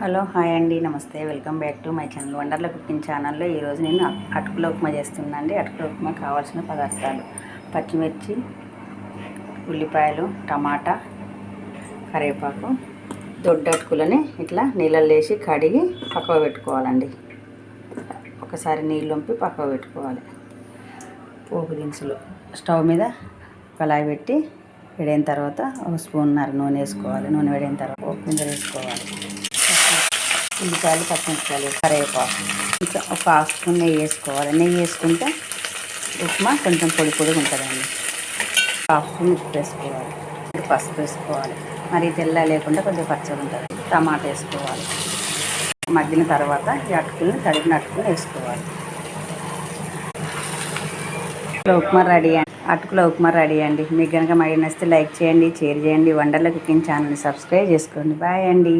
Hello hi అండి, నమస్తే. Welcome back to my channel Wonderla cooking ఛానల్లో. ఈరోజు నేను అటుకుల ఉప్మా చేస్తున్నాను. అటుకుల ఉప్మా కావాల్సిన పదార్థాలు: పచ్చిమిర్చి, ఉల్లిపాయలు, టమాటా, కరివేపాకు. దొడ్డ అటుకులని ఇట్లా నీళ్ళల్లో వేసి కడిగి పక్కకు పెట్టుకోవాలండి. ఒకసారి నీళ్ళు వంపి పక్కకు పెట్టుకోవాలి. పోపు దినుసులు స్టవ్ మీద కళాయి పెట్టి వేడైన తర్వాత ఒక స్పూన్నర నూనె వేసుకోవాలి. నూనె వేడైన తర్వాత పోపు గింజలు వేసుకోవాలి. ఉల్లిపాయలు, పచ్చిమిరపకాయలు, కరివేపాకు, ఇంకా ఒక హాఫ్ స్పూన్ నెయ్యి వేసుకోవాలి. నెయ్యి వేసుకుంటే ఉప్మా కొంచెం పొడి పొడిగా ఉంటుందండి. హాఫ్ స్పూన్ ఉప్పు వేసుకోవాలి. పసుపు వేసుకోవాలి. మరి తెల్ల లేకుండా కొంచెం పచ్చగా ఉంటుంది. టమాటా వేసుకోవాలి. మగ్గిన తర్వాత ఈ అటుకులను తడిగిన అటుకులు వేసుకోవాలి. అటుకుల ఉప్మా రెడీ అండి. మీకు కనుక మరి నచ్చితే లైక్ చేయండి, షేర్ చేయండి. వండర్ల కుకింగ్ ఛానల్ని సబ్స్క్రైబ్ చేసుకోండి. బాయ్ అండి.